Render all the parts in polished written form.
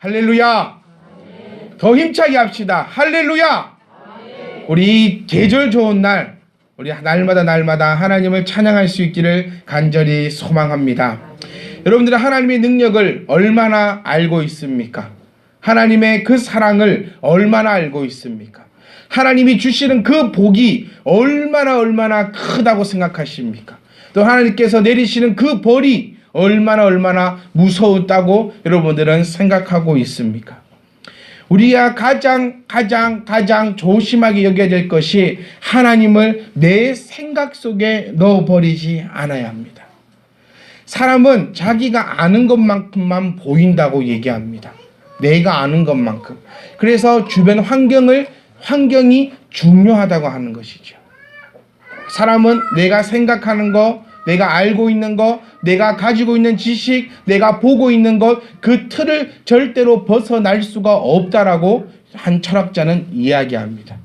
할렐루야. 더 힘차게 합시다. 할렐루야. 우리 계절 좋은 날, 우리 날마다 하나님을 찬양할 수 있기를 간절히 소망합니다. 여러분들은 하나님의 능력을 얼마나 알고 있습니까? 하나님의 그 사랑을 얼마나 알고 있습니까? 하나님이 주시는 그 복이 얼마나 크다고 생각하십니까? 또 하나님께서 내리시는 그 벌이 얼마나 무서웠다고 여러분들은 생각하고 있습니까? 우리가 가장 조심하게 여겨야 될 것이 하나님을 내 생각 속에 넣어버리지 않아야 합니다. 사람은 자기가 아는 것만큼만 보인다고 얘기합니다. 내가 아는 것만큼. 그래서 주변 환경이 중요하다고 하는 것이죠. 사람은 내가 생각하는 것, 내가 알고 있는 것, 내가 가지고 있는 지식, 내가 보고 있는 것, 그 틀을 절대로 벗어날 수가 없다라고 한 철학자는 이야기합니다.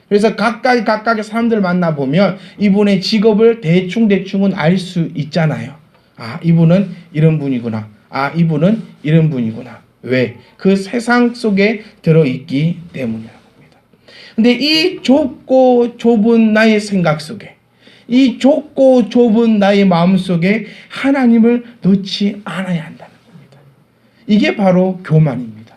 그래서 각각의 사람들 만나보면 이분의 직업을 대충은 알 수 있잖아요. 아, 이분은 이런 분이구나. 아, 이분은 이런 분이구나. 왜? 그 세상 속에 들어있기 때문이라고 합니다. 근데 이 좁고 좁은 나의 생각 속에, 이 좁고 좁은 나의 마음 속에 하나님을 넣지 않아야 한다는 겁니다. 이게 바로 교만입니다.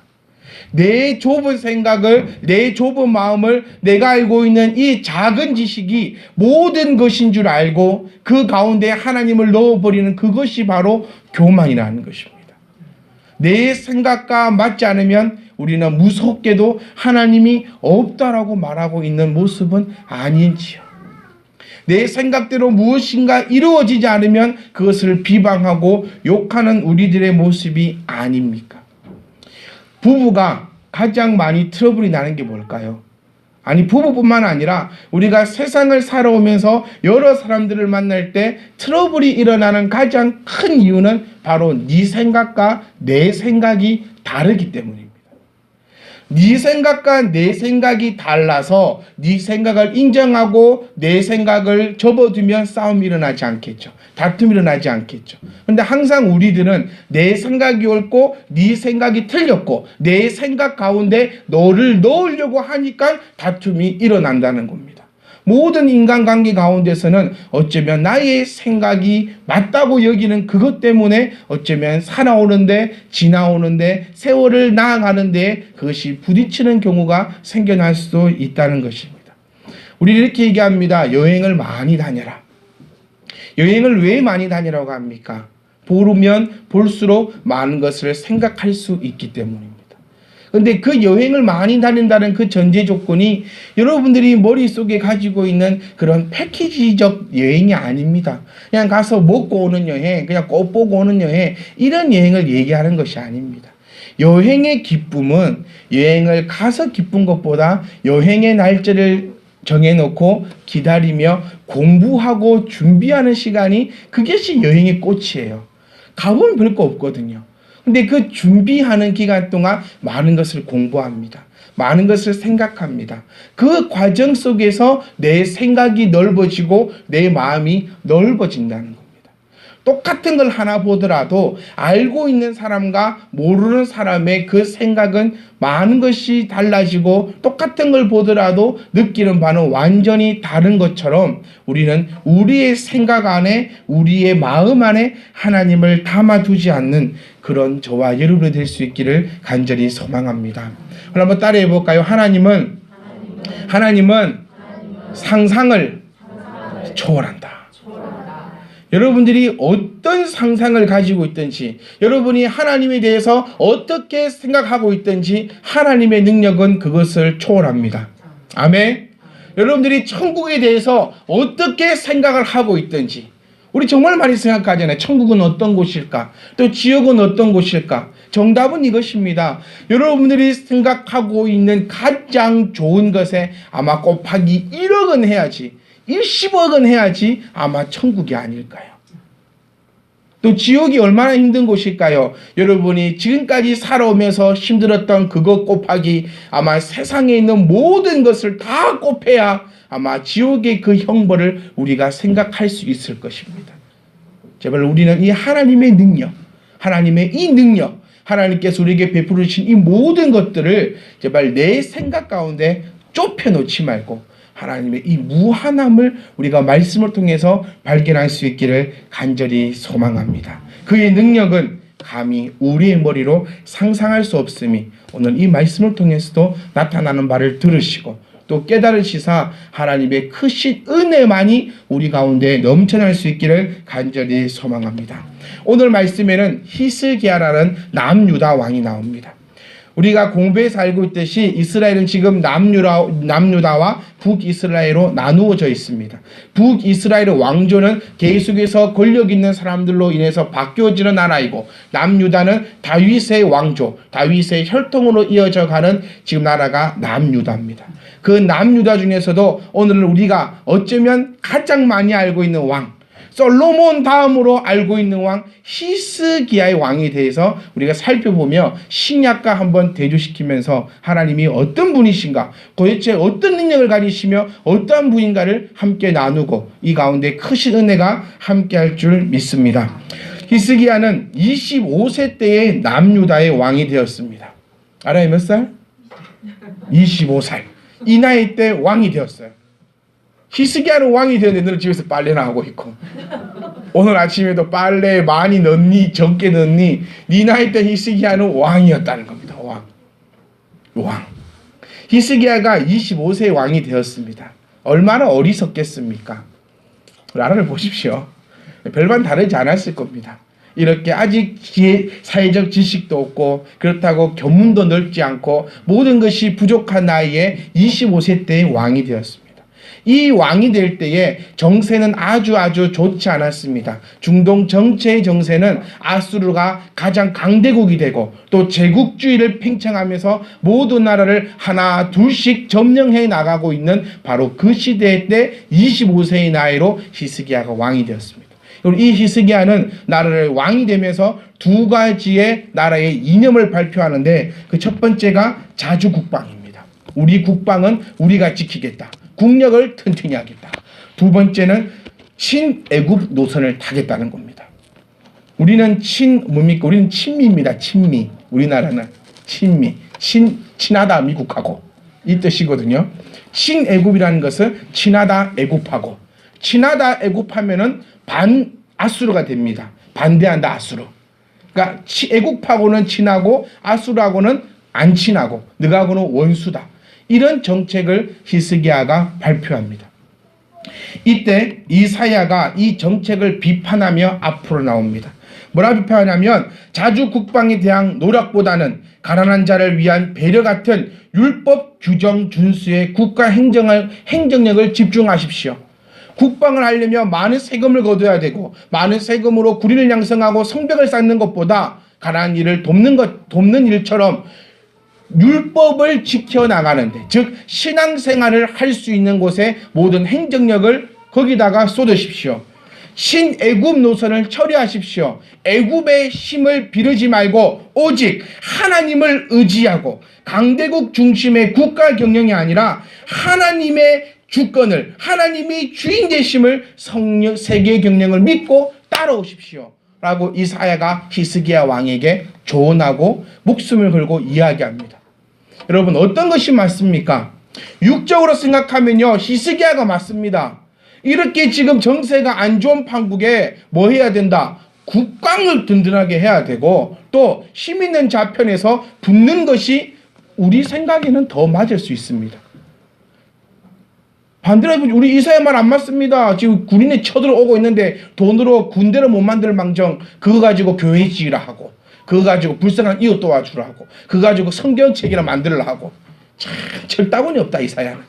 내 좁은 생각을, 내 좁은 마음을, 내가 알고 있는 이 작은 지식이 모든 것인 줄 알고 그 가운데 하나님을 넣어버리는 그것이 바로 교만이라는 것입니다. 내 생각과 맞지 않으면 우리는 무섭게도 하나님이 없다라고 말하고 있는 모습은 아닌지요. 내 생각대로 무엇인가 이루어지지 않으면 그것을 비방하고 욕하는 우리들의 모습이 아닙니까? 부부가 가장 많이 트러블이 나는 게 뭘까요? 아니, 부부뿐만 아니라 우리가 세상을 살아오면서 여러 사람들을 만날 때 트러블이 일어나는 가장 큰 이유는 바로 네 생각과 내 생각이 다르기 때문입니다. 네 생각과 내 생각이 달라서 네 생각을 인정하고 내 생각을 접어두면 싸움이 일어나지 않겠죠. 다툼이 일어나지 않겠죠. 그런데 항상 우리들은 내 생각이 옳고 네 생각이 틀렸고 내 생각 가운데 너를 넣으려고 하니까 다툼이 일어난다는 겁니다. 모든 인간관계 가운데서는 어쩌면 나의 생각이 맞다고 여기는 그것 때문에 어쩌면 살아오는데, 지나오는데, 세월을 나아가는데 그것이 부딪히는 경우가 생겨날 수도 있다는 것입니다. 우리 이렇게 얘기합니다. 여행을 많이 다녀라. 여행을 왜 많이 다니라고 합니까? 보면 볼수록 많은 것을 생각할 수 있기 때문입니다. 그런데 그 여행을 많이 다닌다는 그 전제 조건이 여러분들이 머릿속에 가지고 있는 그런 패키지적 여행이 아닙니다. 그냥 가서 먹고 오는 여행, 그냥 꽃 보고 오는 여행, 이런 여행을 얘기하는 것이 아닙니다. 여행의 기쁨은 여행을 가서 기쁜 것보다 여행의 날짜를 정해놓고 기다리며 공부하고 준비하는 시간이, 그것이 여행의 꽃이에요. 가보면 별거 없거든요. 근데 그 준비하는 기간 동안 많은 것을 공부합니다. 많은 것을 생각합니다. 그 과정 속에서 내 생각이 넓어지고 내 마음이 넓어진다는 겁니다. 똑같은 걸 하나 보더라도 알고 있는 사람과 모르는 사람의 그 생각은 많은 것이 달라지고, 똑같은 걸 보더라도 느끼는 바는 완전히 다른 것처럼 우리는 우리의 생각 안에, 우리의 마음 안에 하나님을 담아두지 않는 그런 저와 여러분이 될 수 있기를 간절히 소망합니다. 그럼 한번 따라해 볼까요? 하나님은 상상을 초월한다. 여러분들이 어떤 상상을 가지고 있든지, 여러분이 하나님에 대해서 어떻게 생각하고 있든지 하나님의 능력은 그것을 초월합니다. 아멘. 여러분들이 천국에 대해서 어떻게 생각을 하고 있든지, 우리 정말 많이 생각하잖아요. 천국은 어떤 곳일까? 또 지옥은 어떤 곳일까? 정답은 이것입니다. 여러분들이 생각하고 있는 가장 좋은 것에 아마 곱하기 1억은 해야지, 10억은 해야지 아마 천국이 아닐까요? 또 지옥이 얼마나 힘든 곳일까요? 여러분이 지금까지 살아오면서 힘들었던 그것 곱하기 아마 세상에 있는 모든 것을 다 곱해야 아마 지옥의 그 형벌을 우리가 생각할 수 있을 것입니다. 제발 우리는 이 하나님의 능력, 하나님의 이 능력, 하나님께서 우리에게 베풀으신 이 모든 것들을 제발 내 생각 가운데 좁혀놓지 말고 하나님의 이 무한함을 우리가 말씀을 통해서 발견할 수 있기를 간절히 소망합니다. 그의 능력은 감히 우리의 머리로 상상할 수 없음이 오늘 이 말씀을 통해서도 나타나는 바를 들으시고 또 깨달으시사 하나님의 크신 은혜만이 우리 가운데 넘쳐날 수 있기를 간절히 소망합니다. 오늘 말씀에는 히스기야라는 남유다 왕이 나옵니다. 우리가 공부해서 알고 있듯이 이스라엘은 지금 남유다와 북이스라엘로 나누어져 있습니다. 북이스라엘의 왕조는 계속해서 권력 있는 사람들로 인해서 바뀌어지는 나라이고 남유다는 다윗의 왕조, 다윗의 혈통으로 이어져 가는 지금 나라가 남유다입니다. 그 남유다 중에서도 오늘 우리가 어쩌면 가장 많이 알고 있는 왕, 솔로몬 다음으로 알고 있는 왕 히스기야의 왕에 대해서 우리가 살펴보며 신약과 한번 대조시키면서 하나님이 어떤 분이신가, 도대체 어떤 능력을 가지시며 어떠한 분인가를 함께 나누고 이 가운데 크신 은혜가 함께할 줄 믿습니다. 히스기야는 25세 때에 남유다의 왕이 되었습니다. 알아요? 몇 살? 25살. 이 나이 때 왕이 되었어요. 히스기야는 왕이 되었는데 너는 집에서 빨래나 하고 있고 오늘 아침에도 빨래 많이 넣니 적게 넣니 네 나이 때 히스기야는 왕이었다는 겁니다. 왕. 히스기야가 25세의 왕이 되었습니다. 얼마나 어리석겠습니까? 나라를 보십시오. 별반 다르지 않았을 겁니다. 이렇게 아직 사회적 지식도 없고 그렇다고 견문도 넓지 않고 모든 것이 부족한 나이에 25세 때의 왕이 되었습니다. 이 왕이 될 때에 정세는 아주 좋지 않았습니다. 중동 전체의 정세는 아수르가 가장 강대국이 되고 또 제국주의를 팽창하면서 모든 나라를 하나 둘씩 점령해 나가고 있는 바로 그 시대 때 25세의 나이로 히스기야가 왕이 되었습니다. 이 히스기야는 나라를 왕이 되면서 두 가지의 나라의 이념을 발표하는데 그 첫 번째가 자주국방입니다. 우리 국방은 우리가 지키겠다. 국력을 튼튼히 하겠다. 두 번째는 친애국 노선을 타겠다는 겁니다. 우리는 우리는 친미입니다. 친미. 우리나라는 친미. 친하다 미국하고 이 뜻이거든요. 친애국이라는 것은 친하다 애국하고 친하다 애국하면은 반아수르가 됩니다. 반대한다 아수르. 그러니까 애국하고는 친하고 아수르하고는 안 친하고 너하고는 원수다. 이런 정책을 히스기야가 발표합니다. 이때 이사야가 이 정책을 비판하며 앞으로 나옵니다. 뭐라 비판하냐면 자주 국방에 대한 노력보다는 가난한 자를 위한 배려 같은 율법 규정 준수에 국가 행정력을 집중하십시오. 국방을 하려면 많은 세금을 거둬야 되고 많은 세금으로 군인을 양성하고 성벽을 쌓는 것보다 가난한 이를 돕는 일처럼 율법을 지켜나가는데 즉 신앙생활을 할 수 있는 곳에 모든 행정력을 거기다가 쏟으십시오. 신애굽 노선을 처리하십시오. 애굽의 힘을 비르지 말고 오직 하나님을 의지하고 강대국 중심의 국가 경영이 아니라 하나님의 주권을 하나님이 주인 되심을 세계 경영을 믿고 따라오십시오. 라고 이사야가 히스기야 왕에게 조언하고 목숨을 걸고 이야기합니다. 여러분 어떤 것이 맞습니까? 육적으로 생각하면요 히스기야가 맞습니다. 이렇게 지금 정세가 안 좋은 판국에 뭐 해야 된다? 국방을 든든하게 해야 되고 또 힘 있는 좌편에서 붙는 것이 우리 생각에는 더 맞을 수 있습니다. 반대로 우리 이사야 말 안 맞습니다. 지금 군인이 쳐들어오고 있는데 돈으로 군대를 못 만들 망정 그거 가지고 교회 지으라 하고 그거 가지고 불쌍한 이웃 도와주라 하고 그거 가지고 성경책이나 만들라 하고 참 절다군이 없다 이사야는.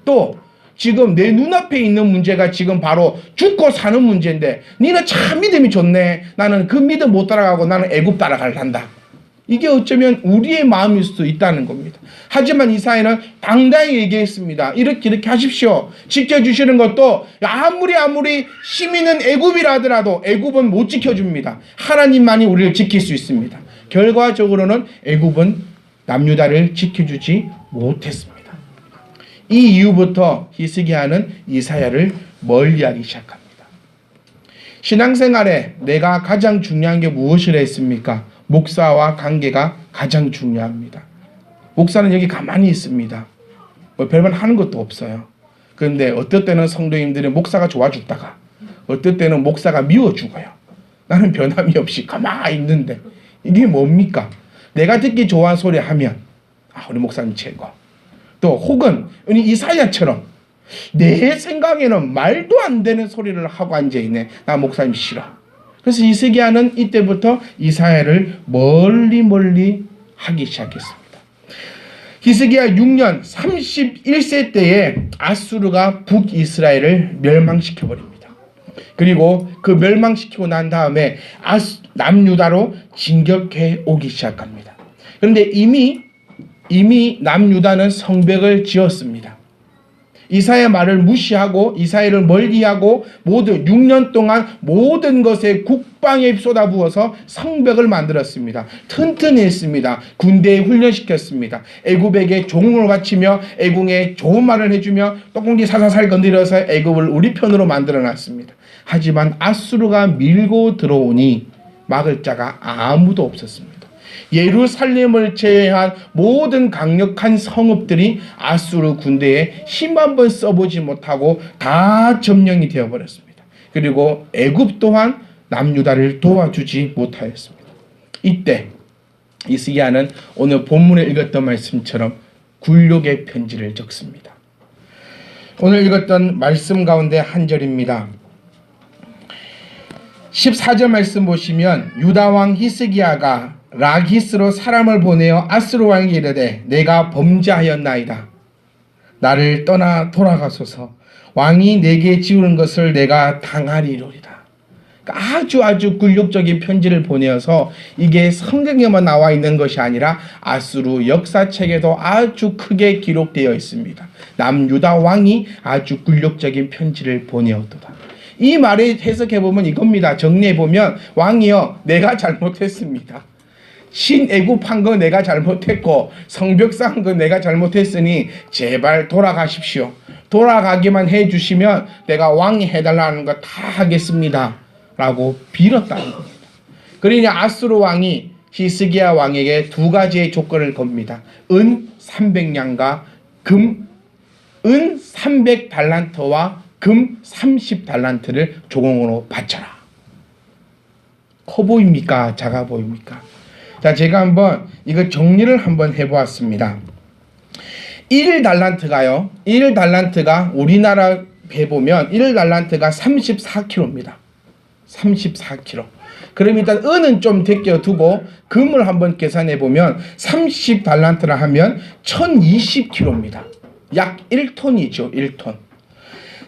또 지금 내 눈앞에 있는 문제가 지금 바로 죽고 사는 문제인데 니는 참 믿음이 좋네. 나는 그 믿음 못 따라가고 나는 애굽 따라갈란다. 이게 어쩌면 우리의 마음일 수도 있다는 겁니다. 하지만 이사야는 당당히 얘기했습니다. 이렇게 하십시오. 지켜주시는 것도 아무리 힘 있는 애굽이라 하더라도 애굽은 못 지켜줍니다. 하나님만이 우리를 지킬 수 있습니다. 결과적으로는 애굽은 남유다를 지켜주지 못했습니다. 이 이후부터 히스기야는 이사야를 멀리하기 시작합니다. 신앙생활에 내가 가장 중요한 게 무엇이라 했습니까? 목사와 관계가 가장 중요합니다. 목사는 여기 가만히 있습니다. 별말 하는 것도 없어요. 그런데 어떨 때는 성도님들이 목사가 좋아 죽다가 어떨 때는 목사가 미워 죽어요. 나는 변함이 없이 가만히 있는데 이게 뭡니까? 내가 듣기 좋아하는 소리 하면 우리 목사님 최고. 또 혹은 이사야처럼 내 생각에는 말도 안 되는 소리를 하고 앉아있네. 나 목사님 싫어. 그래서 히스기야는 이때부터 이사야를 멀리 하기 시작했습니다. 히스기야 6년 31세 때에 아수르가 북이스라엘을 멸망시켜버립니다. 그리고 그 멸망시키고 난 다음에 남유다로 진격해 오기 시작합니다. 그런데 이미 남유다는 성벽을 지었습니다. 이사야의 말을 무시하고 이사야를 멀리하고 모두 6년 동안 모든 것에 국방에 쏟아부어서 성벽을 만들었습니다. 튼튼했습니다. 군대에 훈련시켰습니다. 애굽에게 종을 바치며 애국에 좋은 말을 해주며 똥공지 살살살 건드려서 애굽을 우리 편으로 만들어놨습니다. 하지만 아수르가 밀고 들어오니 막을 자가 아무도 없었습니다. 예루살렘을 제외한 모든 강력한 성읍들이 아수르 군대에 힘 한번 써보지 못하고 다 점령이 되어버렸습니다. 그리고 애굽 또한 남유다를 도와주지 못하였습니다. 이때 히스기야는 오늘 본문에 읽었던 말씀처럼 굴욕의 편지를 적습니다. 오늘 읽었던 말씀 가운데 한 절입니다. 14절 말씀 보시면 유다 왕 히스기야가 라기스로 사람을 보내어 아수르 왕에게 이르되 내가 범죄하였나이다. 나를 떠나 돌아가소서. 왕이 내게 지우는 것을 내가 당하리로리다. 아주 굴욕적인 편지를 보내어서 이게 성경에만 나와 있는 것이 아니라 아수르 역사책에도 아주 크게 기록되어 있습니다. 남유다 왕이 아주 굴욕적인 편지를 보내었도다. 이 말을 해석해보면 이겁니다. 정리해보면 왕이여 내가 잘못했습니다. 신애굽한 거 내가 잘못했고 성벽 쌓은 거 내가 잘못했으니 제발 돌아가십시오. 돌아가기만 해주시면 내가 왕이 해달라는 거 다 하겠습니다. 라고 빌었다는 겁니다. 그러니 아수르 왕이 히스기야 왕에게 두 가지의 조건을 겁니다. 은 300냥과 은 300달란트와 금 30달란트를 조공으로 바쳐라. 커 보입니까? 작아 보입니까? 자, 제가 한번 이거 정리를 한번 해보았습니다. 1달란트가 우리나라 해보면 1달란트가 34kg입니다. 34kg. 그럼 일단 은은 좀 제껴두고 금을 한번 계산해보면 30달란트라 하면 1020kg입니다. 약 1톤이죠. 1톤.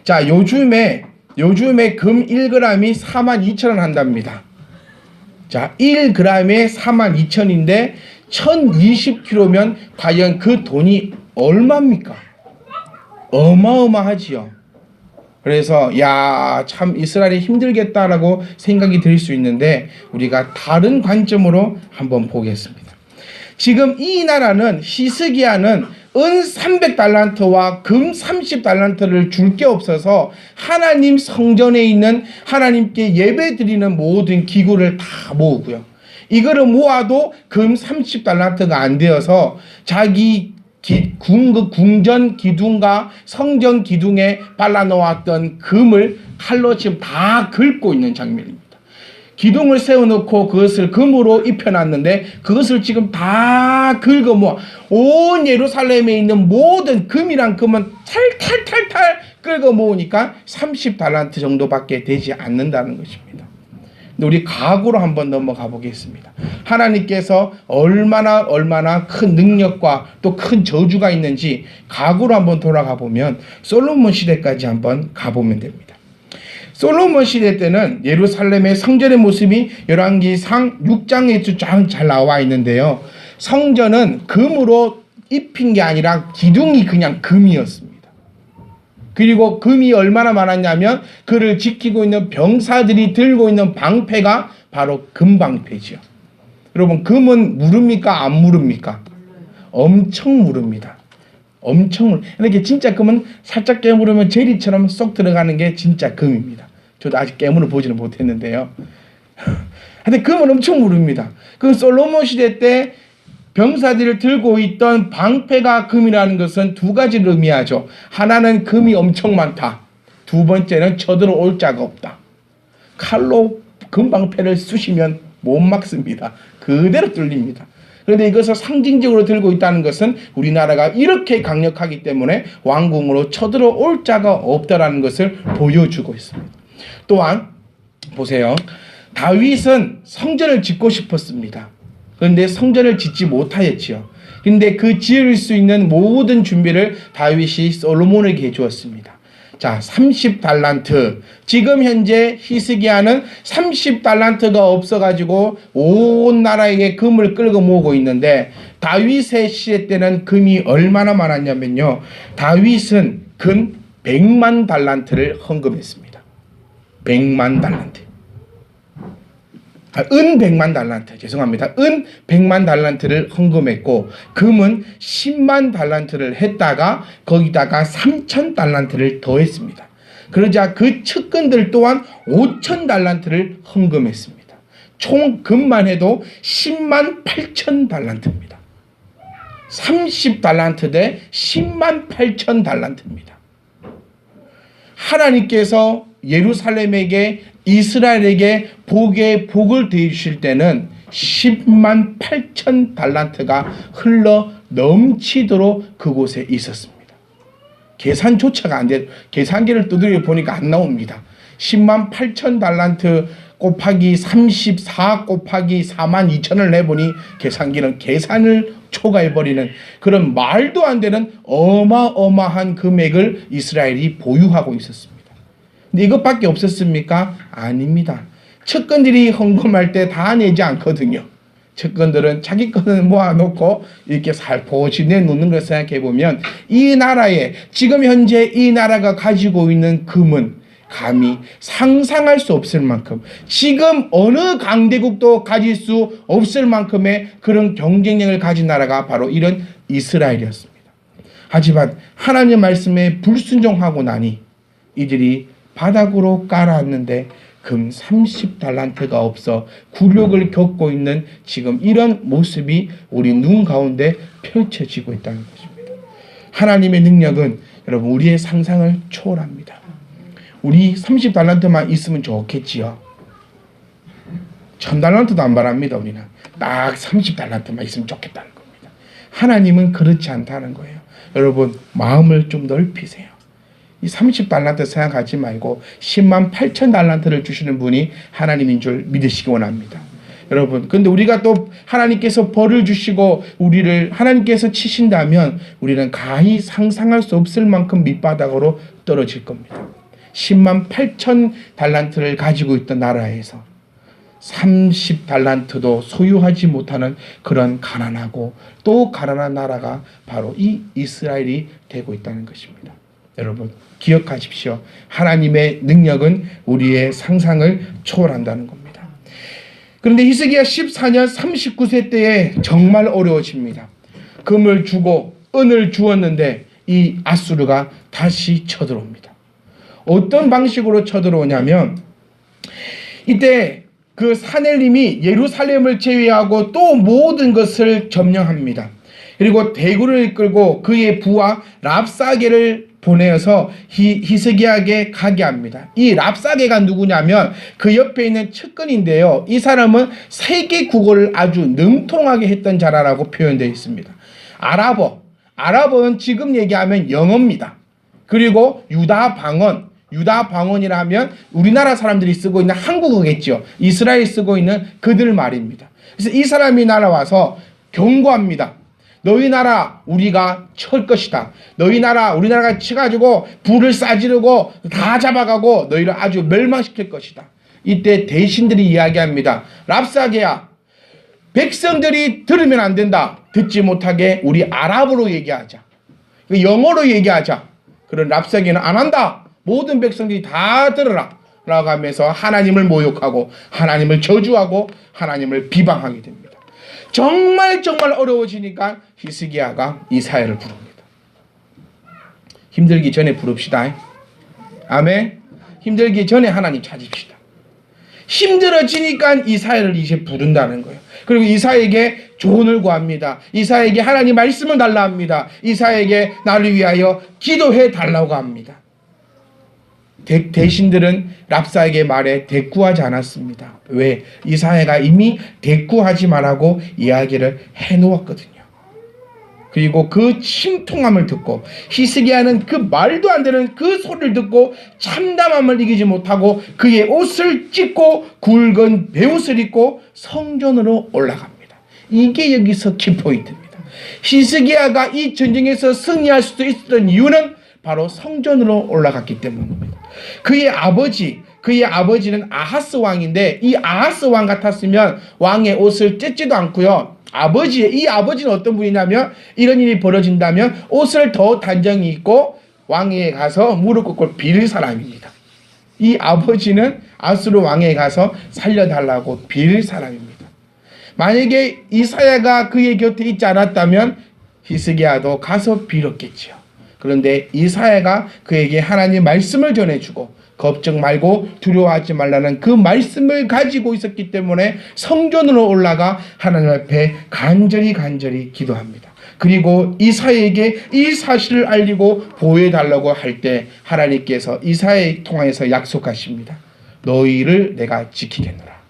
자, 요즘에 금 1g이 42,000원 한답니다. 자, 1g에 42,000원인데 1020kg면 과연 그 돈이 얼마입니까? 어마어마하지요. 그래서 참 이스라엘이 힘들겠다라고 생각이 들 수 있는데 우리가 다른 관점으로 한번 보겠습니다. 지금 이 나라는 히스기야는 은 300달란트와 금 30달란트를 줄 게 없어서 하나님 성전에 있는 하나님께 예배 드리는 모든 기구를 다 모으고요. 이거를 모아도 금 30달란트가 안 되어서 자기 궁전 기둥과 성전 기둥에 발라놓았던 금을 칼로 지금 다 긁고 있는 장면입니다. 기둥을 세워놓고 그것을 금으로 입혀놨는데 그것을 지금 다 긁어 모아 온 예루살렘에 있는 모든 금이란 금은 탈탈탈탈 긁어 모으니까 30달란트 정도밖에 되지 않는다는 것입니다. 우리 과거로 한번 넘어가 보겠습니다. 하나님께서 얼마나 큰 능력과 또 큰 저주가 있는지 과거로 한번 돌아가 보면 솔로몬 시대까지 한번 가보면 됩니다. 솔로몬 시대 때는 예루살렘의 성전의 모습이 열왕기상 6장에 잘 나와 있는데요. 성전은 금으로 입힌 게 아니라 기둥이 그냥 금이었습니다. 그리고 금이 얼마나 많았냐면 그를 지키고 있는 병사들이 들고 있는 방패가 바로 금방패지요. 여러분, 금은 무릅니까? 안 무릅니까? 엄청 무릅니다. 이렇게 진짜 금은 살짝 깨물으면 제리처럼 쏙 들어가는 게 진짜 금입니다. 저도 아직 깨물어 보지는 못했는데요. 하여튼 금을 엄청 무릅니다. 그 솔로몬 시대 때 병사들을 들고 있던 방패가 금이라는 것은 두 가지를 의미하죠. 하나는 금이 엄청 많다. 두 번째는 쳐들어올 자가 없다. 칼로 금방패를 쑤시면 못 막습니다. 그대로 뚫립니다. 그런데 이것을 상징적으로 들고 있다는 것은 우리나라가 이렇게 강력하기 때문에 왕궁으로 쳐들어올 자가 없다라는 것을 보여주고 있습니다. 또한 보세요. 다윗은 성전을 짓고 싶었습니다. 그런데 성전을 짓지 못하였지요. 근데 그 지을 수 있는 모든 준비를 다윗이 솔로몬에게 주었습니다. 자, 30달란트. 지금 현재 히스기야는 30달란트가 없어가지고 온 나라에게 금을 끌고 모으고 있는데 다윗의 시대 때는 금이 얼마나 많았냐면요. 다윗은 금 100만 달란트를 헌금했습니다. 100만 달란트. 은 100만 달란트. 죄송합니다. 은 100만 달란트를 헌금했고 금은 10만 달란트를 했다가 거기다가 3천 달란트를 더했습니다. 그러자 그 측근들 또한 5천 달란트를 헌금했습니다. 총 금만 해도 10만 8천 달란트입니다. 30달란트 대 10만 8천 달란트입니다. 하나님께서 예루살렘에게 이스라엘에게 복을 대주실 때는 10만 8천 달란트가 흘러 넘치도록 그곳에 있었습니다. 계산조차가 안 돼. 계산기를 두드려 보니까 안 나옵니다. 10만 8천 달란트 곱하기 34 곱하기 4만 2천을 내보니 계산기는 계산을 초과해버리는 그런 말도 안 되는 어마어마한 금액을 이스라엘이 보유하고 있었습니다. 근데 이것밖에 없었습니까? 아닙니다. 측근들이 헌금할 때 다 내지 않거든요. 측근들은 자기 거는 모아놓고 이렇게 살포시 내놓는 걸 생각해보면 이 나라에 지금 현재 이 나라가 가지고 있는 금은 감히 상상할 수 없을 만큼 지금 어느 강대국도 가질 수 없을 만큼의 그런 경쟁력을 가진 나라가 바로 이런 이스라엘이었습니다. 하지만 하나님의 말씀에 불순종하고 나니 이들이 바닥으로 깔아앉는데 금 30달란트가 없어 굴욕을 겪고 있는 지금 이런 모습이 우리 눈 가운데 펼쳐지고 있다는 것입니다. 하나님의 능력은 여러분 우리의 상상을 초월합니다. 우리 30달란트만 있으면 좋겠지요. 1000달란트도 안 바랍니다. 우리는 딱 30달란트만 있으면 좋겠다는 겁니다. 하나님은 그렇지 않다는 거예요. 여러분 마음을 좀 넓히세요. 이 30달란트 생각하지 말고 10만 8천 달란트를 주시는 분이 하나님인 줄 믿으시기 원합니다. 여러분, 근데 우리가 또 하나님께서 벌을 주시고 우리를 하나님께서 치신다면 우리는 가히 상상할 수 없을 만큼 밑바닥으로 떨어질 겁니다. 10만 8천 달란트를 가지고 있던 나라에서 30달란트도 소유하지 못하는 그런 가난하고 또 가난한 나라가 바로 이 이스라엘이 되고 있다는 것입니다. 여러분 기억하십시오. 하나님의 능력은 우리의 상상을 초월한다는 겁니다. 그런데 히스기야 14년 39세 때에 정말 어려워집니다. 금을 주고 은을 주었는데 이 아수르가 다시 쳐들어옵니다. 어떤 방식으로 쳐들어오냐면 이때 그 사넬림이 예루살렘을 제외하고 또 모든 것을 점령합니다. 그리고 대군을 이끌고 그의 부하 랍사게를 보내어서 히스기야에게 가게 합니다. 이 랍사게가 누구냐면 그 옆에 있는 측근인데요. 이 사람은 세계 국어를 아주 능통하게 했던 자라라고 표현되어 있습니다. 아랍어는 지금 얘기하면 영어입니다. 그리고 유다 방언이라 하면 우리나라 사람들이 쓰고 있는 한국어겠죠. 이스라엘이 쓰고 있는 그들 말입니다. 그래서 이 사람이 날아와서 경고합니다. 너희 나라 우리가 칠 것이다. 너희 나라 우리나라가 치가지고 불을 싸지르고 다 잡아가고 너희를 아주 멸망시킬 것이다. 이때 대신들이 이야기합니다. 랍사게야, 백성들이 들으면 안 된다. 듣지 못하게 우리 아랍어로 얘기하자. 영어로 얘기하자. 그런 랍사게는 안 한다. 모든 백성들이 다 들으라 라고 하면서 하나님을 모욕하고 하나님을 저주하고 하나님을 비방하게 됩니다. 정말 어려워지니까 히스기야가 이사야를 부릅니다. 힘들기 전에 부릅시다. 아멘. 힘들기 전에 하나님 찾읍시다. 힘들어지니까 이사야를 이제 부른다는 거예요. 그리고 이사야에게 조언을 구합니다. 이사야에게 하나님 말씀을 달라 합니다. 이사야에게 나를 위하여 기도해 달라고 합니다. 대신들은 랍사에게 말해 대꾸하지 않았습니다. 왜? 이사야가 이미 대꾸하지 말라고 이야기를 해놓았거든요. 그리고 그 침통함을 듣고 히스기야는 그 말도 안 되는 그 소리를 듣고 참담함을 이기지 못하고 그의 옷을 찢고 굵은 베옷을 입고 성전으로 올라갑니다. 이게 여기서 키포인트입니다. 히스기야가 이 전쟁에서 승리할 수도 있었던 이유는 바로 성전으로 올라갔기 때문입니다. 그의 아버지는 아하스 왕인데 이 아하스 왕 같았으면 왕의 옷을 찢지도 않고요. 이 아버지는 어떤 분이냐면 이런 일이 벌어진다면 옷을 더 단정히 입고 왕에게 가서 무릎 꿇고 빌 사람입니다. 이 아버지는 아수르 왕에게 가서 살려달라고 빌 사람입니다. 만약에 이사야가 그의 곁에 있지 않았다면 히스기야도 가서 빌었겠지요. 그런데 이사야가 그에게 하나님 말씀을 전해주고 걱정 말고 두려워하지 말라는 그 말씀을 가지고 있었기 때문에 성전으로 올라가 하나님 앞에 간절히 기도합니다. 그리고 이사야에게 이 사실을 알리고 보호해달라고 할 때 하나님께서 이사야에 통해서 약속하십니다. 너희를 내가 지키겠노라.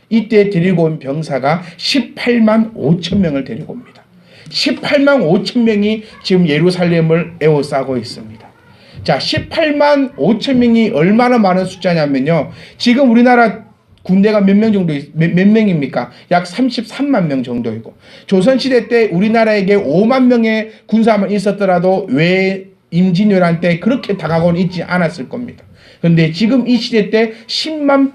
이때 데리고 온 병사가 18만 5천 명을 데리고 옵니다. 18만 5천 명이 지금 예루살렘을 에워싸고 있습니다. 자, 18만 5천 명이 얼마나 많은 숫자냐면요. 지금 우리나라 군대가 몇 명입니까? 약 33만 명 정도이고, 조선시대 때 우리나라에게 5만 명의 군사만 있었더라도 왜 임진왜란 때 그렇게 당하고는 있지 않았을 겁니다. 그런데 지금 이 시대 때 18만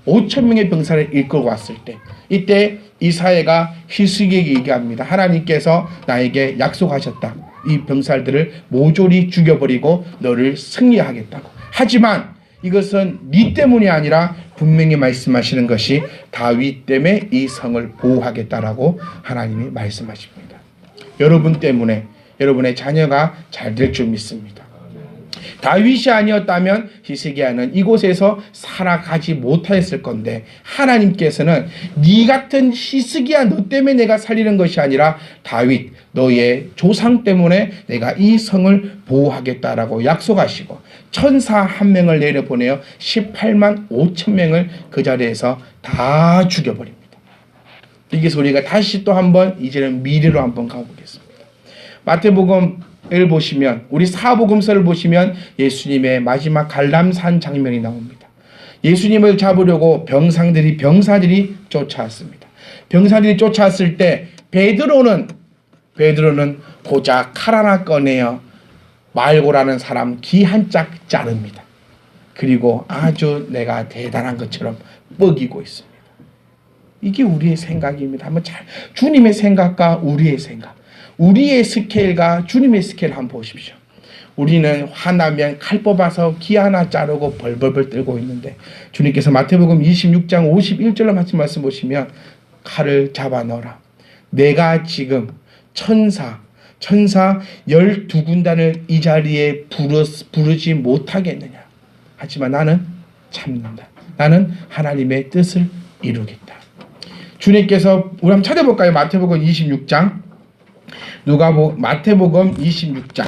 5천 명의 병사를 이끌고 왔을 때, 이때 이사야가 히스기야에게 얘기합니다. 하나님께서 나에게 약속하셨다. 이 병사들을 모조리 죽여버리고 너를 승리하겠다고. 하지만 이것은 네 때문이 아니라 분명히 말씀하시는 것이 다윗 때문에 이 성을 보호하겠다라고 하나님이 말씀하십니다. 여러분 때문에 여러분의 자녀가 잘 될 줄 믿습니다. 다윗이 아니었다면 히스기야는 이곳에서 살아가지 못했을 건데 하나님께서는 네 같은 히스기야 너 때문에 내가 살리는 것이 아니라 다윗 너의 조상 때문에 내가 이 성을 보호하겠다라고 약속하시고 천사 한 명을 내려보내어 18만 5천 명을 그 자리에서 다 죽여버립니다. 여기서 우리가 다시 또 한번 이제는 미래로 한번 가보겠습니다. 마태복음을 보시면 우리 사복음서를 보시면 예수님의 마지막 갈람산 장면이 나옵니다. 예수님을 잡으려고 병사들이 쫓아왔습니다. 병사들이 쫓아왔을 때 베드로는 고작 칼 하나 꺼내어 말고라는 사람 귀 한 짝 자릅니다. 그리고 아주 내가 대단한 것처럼 뻐기고 있습니다. 이게 우리의 생각입니다. 한번 주님의 생각과 우리의 생각, 우리의 스케일과 주님의 스케일 한번 보십시오. 우리는 화나면 칼 뽑아서 귀 하나 자르고 벌벌벌 떨고 있는데 주님께서 마태복음 26장 51절로 말씀 보시면 칼을 잡아 넣어라. 내가 지금 천사 12군단을 이 자리에 부르지 못하겠느냐. 하지만 나는 참는다. 나는 하나님의 뜻을 이루겠다. 주님께서 우리 한번 찾아볼까요? 마태복음 26장 마태복음 26장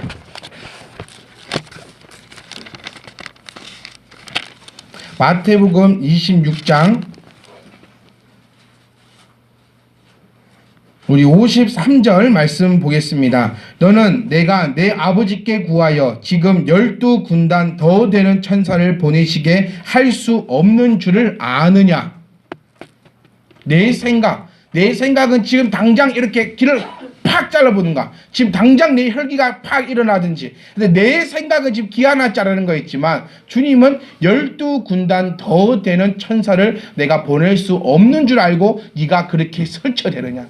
마태복음 26장 우리 53절 말씀 보겠습니다. 너는 내가 내 아버지께 구하여 지금 12군단 더 되는 천사를 보내시게 할 수 없는 줄을 아느냐. 내 생각은 지금 당장 이렇게 길을 팍 잘라보는가, 지금 당장 내 혈기가 팍 일어나든지. 근데 내 생각은 지금 기 하나 자르는 거였지만 주님은 12군단 더 되는 천사를 내가 보낼 수 없는 줄 알고 네가 그렇게 설쳐대느냐.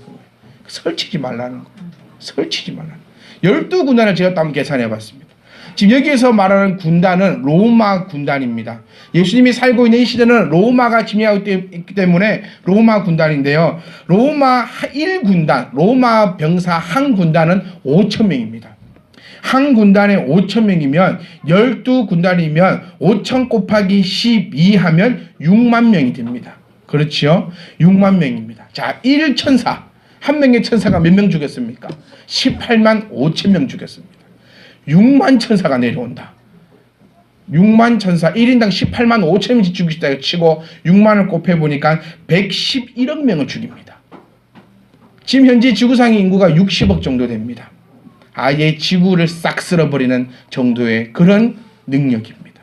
설치지 말라는 거예요. 설치지 말라는 거예요. 12군단을 제가 또 한번 계산해 봤습니다. 지금 여기에서 말하는 군단은 로마 군단입니다. 예수님이 살고 있는 이 시대는 로마가 지배하고 있기 때문에 로마 군단인데요. 로마 1군단, 로마 병사 한 군단은 5천 명입니다. 한 군단에 5,000명이면 12군단이면 5,000 곱하기 12 하면 6만 명이 됩니다. 그렇지요? 6만 명입니다. 자, 1천사. 한 명의 천사가 몇 명 죽였습니까? 18만 5천 명 죽였습니다. 6만 천사가 내려온다. 6만 천사 1인당 18만 5천 명씩 죽이시다 치고 6만을 곱해보니까 111억 명을 죽입니다. 지금 현재 지구상의 인구가 60억 정도 됩니다. 아예 지구를 싹 쓸어버리는 정도의 그런 능력입니다.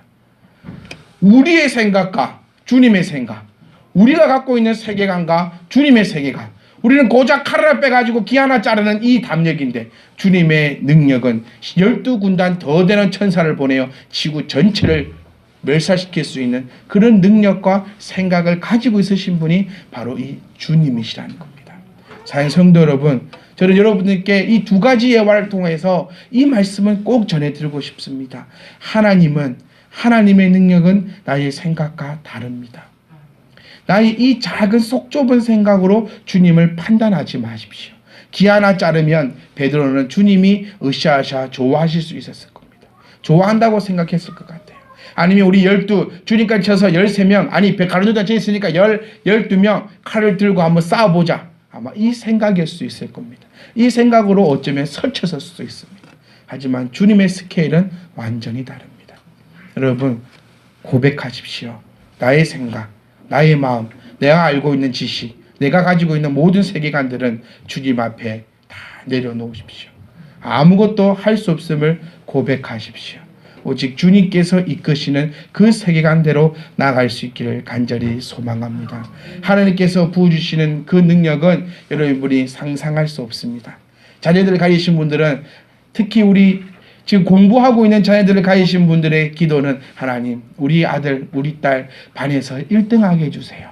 우리의 생각과 주님의 생각, 우리가 갖고 있는 세계관과 주님의 세계관, 우리는 고작 칼을 빼가지고 기 하나 자르는 이 담력인데 주님의 능력은 12군단 더 되는 천사를 보내어 지구 전체를 멸살시킬 수 있는 그런 능력과 생각을 가지고 있으신 분이 바로 이 주님이시라는 겁니다. 사랑하는 성도 여러분, 저는 여러분들께 이 두 가지 예화를 통해서 이 말씀을 꼭 전해드리고 싶습니다. 하나님의 능력은 나의 생각과 다릅니다. 나의 이 작은 속 좁은 생각으로 주님을 판단하지 마십시오. 기 하나 자르면 베드로는 주님이 으쌰으쌰 좋아하실 수 있었을 겁니다. 좋아한다고 생각했을 것 같아요. 아니면 우리 12, 주님까지 쳐서 13명, 아니 가룟유다 쳐 있으니까 12명 칼을 들고 한번 싸워보자. 아마 이 생각일 수 있을 겁니다. 이 생각으로 어쩌면 설쳤을 수도 있습니다. 하지만 주님의 스케일은 완전히 다릅니다. 여러분, 고백하십시오. 나의 생각, 나의 마음, 내가 알고 있는 지식, 내가 가지고 있는 모든 세계관들은 주님 앞에 다 내려놓으십시오. 아무것도 할 수 없음을 고백하십시오. 오직 주님께서 이끄시는 그 세계관대로 나아갈 수 있기를 간절히 소망합니다. 하나님께서 부어주시는 그 능력은 여러분이 상상할 수 없습니다. 자녀들을 가지신 분들은, 특히 우리 지금 공부하고 있는 자녀들을 가지신 분들의 기도는 하나님, 우리 아들, 우리 딸 반에서 1등하게 해주세요.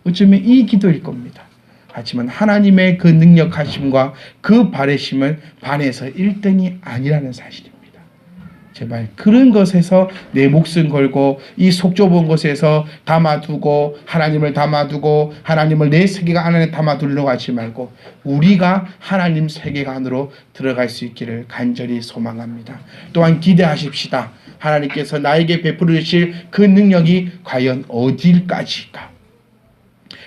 어쩌면 이 기도일 겁니다. 하지만 하나님의 그 능력하심과 그 바라심은 반에서 1등이 아니라는 사실입니다. 제발 그런 것에서 내 목숨 걸고 이 속 좁은 곳에서 담아두고 하나님을 담아두고 하나님을 내 세계관 안에 담아두려고 하지 말고 우리가 하나님 세계관으로 들어갈 수 있기를 간절히 소망합니다. 또한 기대하십시다. 하나님께서 나에게 베풀어 주실 그 능력이 과연 어디까지일까?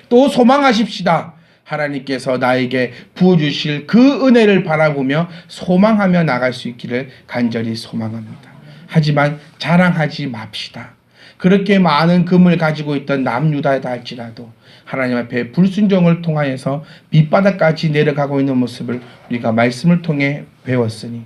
또 소망하십시다. 하나님께서 나에게 부어주실 그 은혜를 바라보며 소망하며 나갈 수 있기를 간절히 소망합니다. 하지만 자랑하지 맙시다. 그렇게 많은 금을 가지고 있던 남유다다 할지라도 하나님 앞에 불순종을 통하여서 밑바닥까지 내려가고 있는 모습을 우리가 말씀을 통해 배웠으니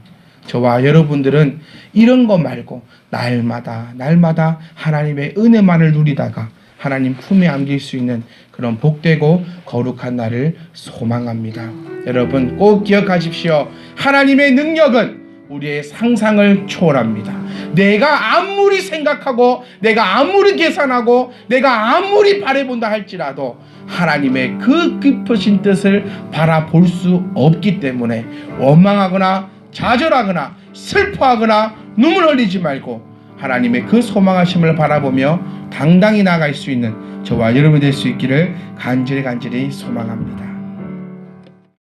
저와 여러분들은 이런 거 말고 날마다 하나님의 은혜만을 누리다가 하나님 품에 안길 수 있는 그런 복되고 거룩한 날을 소망합니다. 여러분 꼭 기억하십시오. 하나님의 능력은 우리의 상상을 초월합니다. 내가 아무리 생각하고 내가 아무리 계산하고 내가 아무리 바라본다 할지라도 하나님의 그 깊으신 뜻을 바라볼 수 없기 때문에 원망하거나 좌절하거나 슬퍼하거나 눈물 흘리지 말고 하나님의 그 소망하심을 바라보며 당당히 나아갈 수 있는 저와 여러분이 될 수 있기를 간절히 소망합니다.